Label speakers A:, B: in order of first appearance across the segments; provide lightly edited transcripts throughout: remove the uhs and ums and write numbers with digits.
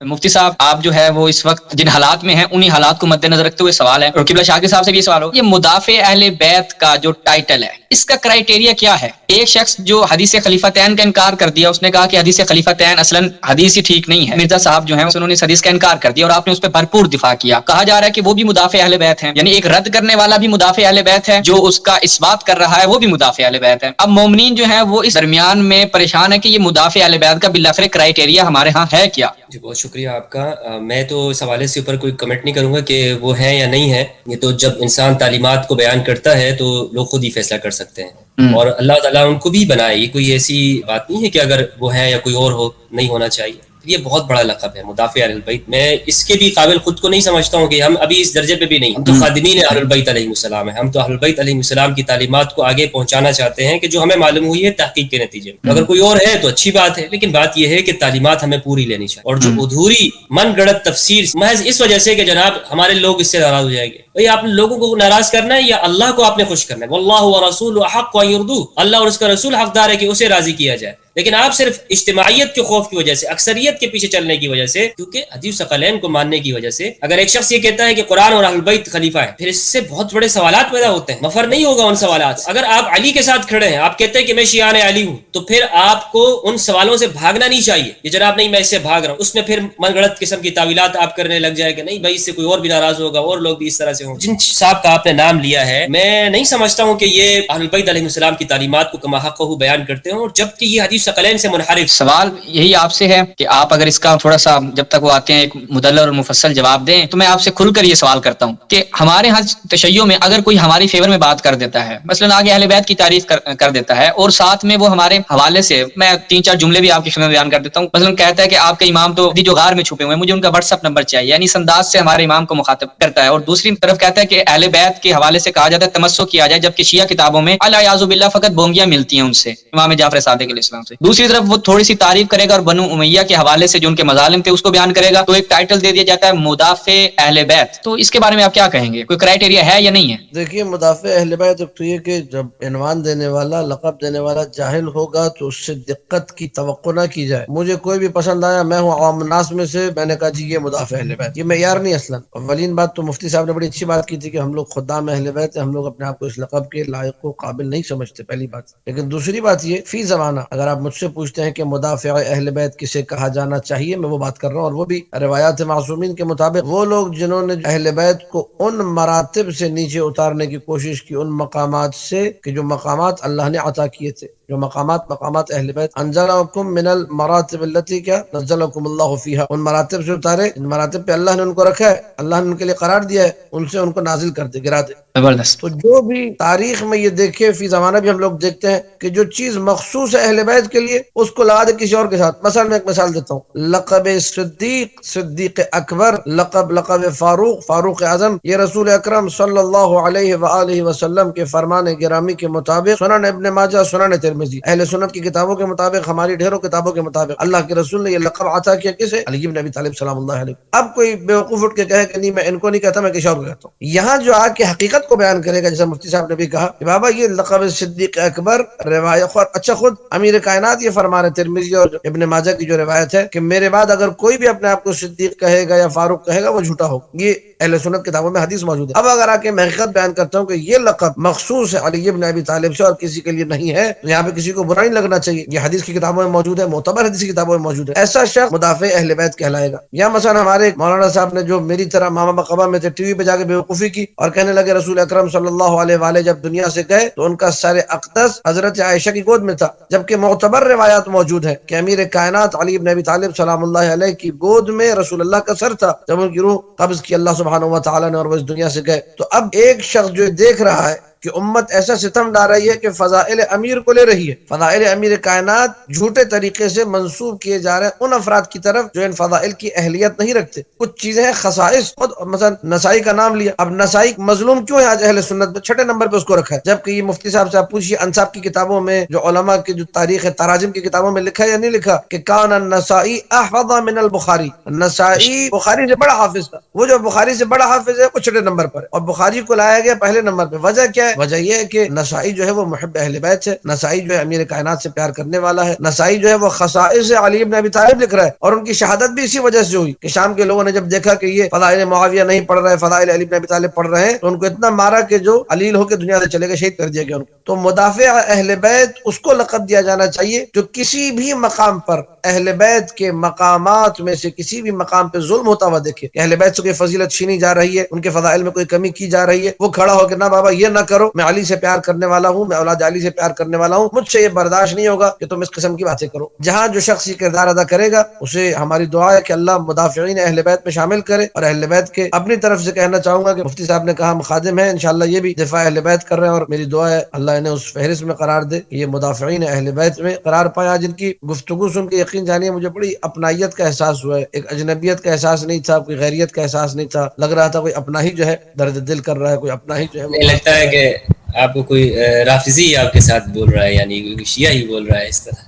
A: مفتی صاحب آپ جو ہے وہ اس وقت جن حالات میں ہیں انہی حالات کو مد نظر رکھتے ہوئے سوال ہے، اور قبلہ شاکر صاحب سے بھی یہ سوال ہو، یہ مدافع اہل بیت کا جو ٹائٹل ہے اس کا کرائیٹیریا کیا ہے؟ ایک شخص جو حدیث خلیفتین کا انکار کر دیا، اس نے کہا کہ حدیث خلیفتین اصلا حدیث ہی ٹھیک نہیں ہے، مرزا صاحب جو ہیں انہوں نے اس حدیث کا انکار کر دیا اور آپ نے اس پہ بھرپور دفاع کیا، کہا جا رہا ہے کہ وہ بھی مدافع اہل بیت ہیں، یعنی ایک رد کرنے والا بھی مدافع اہل بیت ہے، جو اس کا اثبات کر رہا ہے وہ بھی مدافع اہل بیت ہے۔ اب مومنین جو ہیں وہ اس درمیان میں پریشان ہے کہ یہ مدافع اہل بیت کا بالآخر کرائیٹیریا ہمارے ہاں ہے کیا؟
B: جی بہت شکریہ آپ کا۔ میں تو اس حوالے سے اوپر کوئی کمنٹ نہیں کروں گا کہ وہ ہے یا نہیں ہے، یہ تو جب انسان تعلیمات کو بیان کرتا ہے تو لوگ خود ہی فیصلہ کر سکتے ہیں، اور اللہ تعالیٰ ان کو بھی بنائے، یہ کوئی ایسی بات نہیں ہے کہ اگر وہ ہے یا کوئی اور ہو نہیں ہونا چاہیے۔ یہ بہت بڑا لقب ہے مدافع اہل البیت، میں اس کے بھی قابل خود کو نہیں سمجھتا ہوں کہ ہم ابھی اس درجے پہ بھی نہیں، ہم تو خادمین اہل البیت علیہ السلام ہیں، ہم تو اہل البیت علیہ السلام کی تعلیمات کو آگے پہنچانا چاہتے ہیں کہ جو ہمیں معلوم ہوئی ہے تحقیق کے نتیجے میں، اگر کوئی اور ہے تو اچھی بات ہے، لیکن بات یہ ہے کہ تعلیمات ہمیں پوری لینی چاہیے، اور جو ادھوری من گڑت تفسیر محض اس وجہ سے کہ جناب ہمارے لوگ اس سے ناراض ہو جائیں گے، بھئی آپ لوگوں کو ناراض کرنا ہے یا اللہ کو آپ نے خوش کرنا ہے؟ واللہ ورسولہ احق ان یرضوہ، اللہ اور اس کا رسول حقدار ہے کہ اسے راضی کیا جائے، لیکن آپ صرف اجتماعیت کے خوف کی وجہ سے، اکثریت کے پیچھے چلنے کی وجہ سے، کیونکہ حدیث ثقلین کو ماننے کی وجہ سے، اگر ایک شخص یہ کہتا ہے کہ قرآن اور اہل البیت خلیفہ ہے، پھر اس سے بہت بڑے سوالات پیدا ہوتے ہیں، مفر نہیں ہوگا ان سوالات سے۔ اگر آپ علی کے ساتھ کھڑے ہیں، آپ کہتے ہیں کہ میں شیعان علی ہوں، تو پھر آپ کو ان سوالوں سے بھاگنا نہیں چاہیے کہ جناب نہیں میں اس سے بھاگ رہا ہوں، اس میں پھر من گڑت قسم کی تعویلات آپ کرنے لگ جائے کہ نہیں بھائی اس سے کوئی اور بھی ناراض ہوگا اور لوگ بھی اس طرح سے ہوں۔ جن صاحب کا آپ نے نام لیا ہے، میں نہیں سمجھتا ہوں کہ یہ اہل البیت علیہ السلام کی تعلیمات کو کما حقہ بیان کرتے ہوں، اور جبکہ یہ حدیث ثقلین سے منحرف۔
A: سوال یہی آپ سے ہے کہ آپ اگر اس کا تھوڑا سا جب تک وہ آتے ہیں ایک مدلل اور مفصل جواب دیں، تو میں آپ سے کھل کر یہ سوال کرتا ہوں کہ ہمارے ہاں تشیع میں اگر کوئی ہماری فیور میں بات کر دیتا ہے، مثلا آگے اہل بیت کی تعریف کر دیتا ہے، اور ساتھ میں وہ ہمارے حوالے سے، میں 3-4 جملے بھی آپ کی خدمت میں بیان کر دیتا ہوں، مثلا کہتا ہے کہ آپ کے امام تو جو غار میں چھپے ہوئے ہیں، مجھے ان کا واٹس ایپ نمبر چاہیے، یعنی اس انداز سے ہمارے امام کو مخاطب کرتا ہے، اور دوسری طرف کہتا ہے کہ اہل بیت کے حوالے سے کہا جاتا ہے تمسک کیا جائے، جبکہ شیعہ کتابوں میں الیاذ باللہ فقط بونگیاں ملتی ہیں ان سے، امام جعفر صادق علیہ السلام سے۔ دوسری طرف وہ تھوڑی سی تعریف کرے گا اور بنو امیہ کے حوالے سے جو ان کے مظالم تھے اس کو بیان کرے گا، تو ایک ٹائٹل دے دیا جاتا ہے مدافع اہل بیت۔ تو اس کے بارے میں آپ کیا کہیں گے؟ کوئی کرائیٹیریا ہے یا نہیں ہے؟
C: دیکھیے مدافع اہل بیت تو یہ کہ جب عنوان دینے والا، لقب دینے والا جاہل ہوگا تو اس سے دقت کی توقع نہ کی جائے۔ مجھے کوئی بھی پسند آیا، میں ہوں عوام الناس میں سے، میں نے کہا جی یہ مدافع اہل بیت، یہ معیار نہیں اصلا۔ اولین بات تو مفتی صاحب نے بڑی اچھی بات کی تھی کہ ہم لوگ خدام اہل بیت ہیں، ہم لوگ اپنے آپ کو اس لقب کے لائق و قابل نہیں سمجھتے، پہلی بات۔ لیکن دوسری بات یہ، فی زمانہ اگر آپ مجھ سے پوچھتے ہیں کہ مدافع اہل بیت کسے کہا جانا چاہیے، میں وہ بات کر رہا ہوں، اور وہ بھی روایات معصومین کے مطابق، وہ لوگ جنہوں نے اہل بیت کو ان مراتب سے نیچے اتارنے کی کوشش کی، ان مقامات سے کہ جو مقامات اللہ نے عطا کیے تھے، جو مقامات اہل بیت، انزلکم من المراتب التي کیا نزلکم اللہ فیہا، ان مراتب سے اتارے، ان مراتب پہ اللہ نے ان کو رکھا ہے، اللہ نے ان کے لیے قرار دیا ہے، ان سے ان کو نازل کر دے، گرا دے۔
A: زبردست۔
C: تو جو بھی تاریخ میں یہ دیکھے، فی زمانہ بھی ہم لوگ دیکھتے ہیں کہ جو چیز مخصوص ہے اہل بیت کے لیے، اس کو لگا دے کسی اور کے ساتھ۔ مثلا میں ایک مثال دیتا ہوں، لقب صدیق، صدیق اکبر، لقب فاروق، فاروق اعظم، یہ رسول اکرم صلی اللہ علیہ وآلہ وسلم کے فرمان گرامی کے مطابق، سنن ابن ماجہ، سنن ترمذی، اہل سنت کی کتابوں کے مطابق، ہماری ڈھیروں کتابوں کے مطابق، اللہ کے رسول نے یہ لقب عطا کیا کسے؟ علی بن ابی طالب سلام اللہ علیہ۔ اب کوئی بیوقوف اٹھ کے کہے کہ نہیں میں ان کو نہیں کہتا، میں کسی اور کو کہتا ہوں، یہاں جو آ کے حقیقت کو بیان کرے گا، جیسا مفتی صاحب نے بھی کہا کہ بابا یہ لقب صدیق اکبر روایت، اچھا خود امیر کائنات یہ فرما رہے، ترمذی اور ابن ماجہ کی جو روایت ہے کہ میرے بعد اگر کوئی بھی اپنے آپ کو صدیق کہے گا یا فاروق کہے گا وہ جھوٹا ہوگا، یہ اہل سنت کتابوں میں حدیث موجود ہے۔ اب اگر آ کے میں حقیقت بیان کرتا ہوں کہ یہ لقب مخصوص ہے علی بن ابی طالب سے اور کسی کے لیے نہیں ہے، تو یہاں پہ کسی کو برا نہیں لگنا چاہیے، یہ حدیث کی کتابوں میں موجود ہے، معتبر حدیث کی کتابوں میں موجود ہے، ایسا شخص مدافع اہل بیت کہلائے گا۔ یا مثلا ہمارے مولانا صاحب نے جو میری طرح ماما مقبہ میں تھے، ٹی وی پہ جا کے بیوقوفی کی اور کہنے لگے رسول اکرم صلی اللہ علیہ وآلہ جب دنیا سے گئے تو ان کا سر اقدس حضرت عائشہ کی گود میں تھا، جبکہ معتبر روایات موجود ہے کہ امیر کائنات علی بن ابی طالب سلام اللہ علیہ کی گود میں رسول اللہ کا سر تھا جب ان کی روح قبض کی اللہ سبحانہ و تعالی نے اور وہ اس دنیا سے گئے۔ تو اب ایک شخص جو دیکھ رہا ہے کہ امت ایسا ستم ڈال رہی ہے کہ فضائل امیر کو لے رہی ہے، فضائل امیر کائنات جھوٹے طریقے سے منسوب کیے جا رہے ہیں ان افراد کی طرف جو ان فضائل کی اہلیت نہیں رکھتے، کچھ چیزیں ہیں خصائص، خود مثلا نسائی کا نام لیا، اب نسائی مظلوم کیوں ہے آج اہل سنت میں؟ 6 نمبر پہ اس کو رکھا ہے، جبکہ یہ مفتی صاحب سے آپ پوچھیے انصاب کی کتابوں میں، جو علماء کی جو تاریخ تراجم کی کتابوں میں لکھا ہے یا نہیں لکھا کہ کان النسائی احفظ من البخاری، نسائی بخاری سے بڑا حافظ تھا، وہ جو بخاری سے بڑا حافظ ہے وہ 6 نمبر پر ہے، اور بخاری کو لایا گیا پہلے نمبر پہ۔ وجہ کیا ہے؟ ہے وجہ یہ ہے کہ نسائی جو ہے وہ محب اہل بیت ہے، نسائی جو ہے امیر کائنات سے پیار کرنے والا ہے، نسائی جو ہے وہ خصائص علی بن ابی طالب لکھ رہا ہے، اور ان کی شہادت بھی اسی وجہ سے ہوئی کہ شام کے لوگوں نے جب دیکھا کہ یہ فضائل معاویہ نہیں پڑھ رہے، فضائل علی بن ابی طالب پڑھ رہے ہیں، تو ان کو اتنا مارا کہ جو علیل ہو کے دنیا سے چلے گئے، شہید کر دیا گیا ان کو۔ تو مدافع اہل بیت اس کو لقب دیا جانا چاہیے جو کسی بھی مقام پر اہل بیت کے مقامات میں سے کسی بھی مقام پہ ظلم ہوتا ہوا دیکھے کہ اہل بیت سے کوئی فضیلت چھینی جا رہی ہے، ان کے فضائل میں کوئی کمی کی جا رہی ہے، وہ کھڑا ہو کے نہ بابا یہ نہ کرو، میں علی سے پیار کرنے والا ہوں، میں اولاد علی سے پیار کرنے والا ہوں، مجھ سے یہ برداشت نہیں ہوگا کہ تم اس قسم کی باتیں کرو۔ جہاں جو شخص یہ کردار ادا کرے گا اسے ہماری دعا ہے کہ اللہ مدافعین اہل بیت میں شامل کرے، اور اہل بیت کے اپنی طرف سے کہنا چاہوں گا کہ مفتی صاحب نے کہا ہم خادم ہیں، انشاءاللہ یہ بھی دفاع اہل بیت کر رہے ہیں، اور میری دعا ہے اللہ انہیں اس فہرست میں قرار دے کہ یہ مدافعین اہل بیت میں قرار پائے۔ آج ان کی گفتگو سن کے یقین جانیے مجھے بڑی اپنائیت کا احساس ہوا ہے، ایک اجنبیت کا احساس نہیں تھا، کوئی غیریت کا احساس نہیں تھا، لگ رہا تھا کوئی اپنا ہی جو ہے درد دل کر رہا ہے، کوئی اپنا ہی جو ہے وہ
B: نہیں
C: بات
B: لگتا
C: کر
B: ہے
C: رہا
B: کہ آپ کو کوئی رافضی آپ کے ساتھ بول رہا ہے، یعنی کوئی شیعہ ہی بول رہا ہے اس طرح۔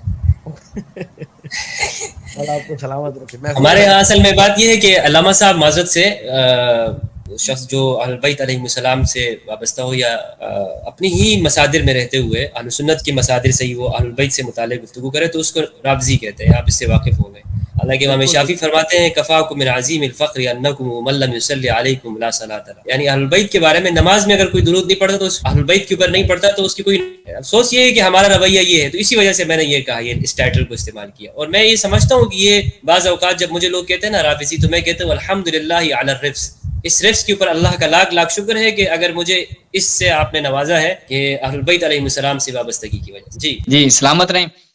C: اللہ آپ کو سلامت رکھے، محفوظ
B: ہمارے
C: رکھے۔
B: یہاں اصل میں بات یہ ہے کہ علامہ صاحب معذرت سے شخص جو اہل بیت علیہ السلام سے وابستہ ہو یا اپنی ہی مصادر میں رہتے ہوئے اہل سنت کی مصادر سے ہی وہ اہل بیت سے متعلق گفتگو کرے تو اس کو رافضی کہتے ہیں، آپ اس سے واقف ہوں گے۔ حالانکہ امام شافعی فرماتے ہیں کفاکم من عظیم الفقر انکم من لم یصلی علیکم لا صلاۃ لہ، یعنی اہل بیت کے بارے میں نماز میں اگر کوئی درود نہیں پڑھتا تو اس اہل بیت کے اوپر نہیں پڑھتا تو اس کی کوئی افسوس یہ ہے کہ ہمارا رویہ یہ ہے، تو اسی وجہ سے میں نے یہ کہا، یہ اس ٹائٹل کو استعمال کیا۔ اور میں یہ سمجھتا ہوں کہ یہ بعض اوقات جب مجھے لوگ کہتے ہیں نا رافضی تو میں کہتا ہوں الحمدللہ علی الرفس، اس رفس کے اوپر اللہ کا لاکھ لاکھ شکر ہے کہ اگر مجھے اس سے آپ نے نوازا ہے کہ اہل بیت علیہ السلام سے وابستگی کی وجہ سے۔ جی
A: جی سلامت رہیں۔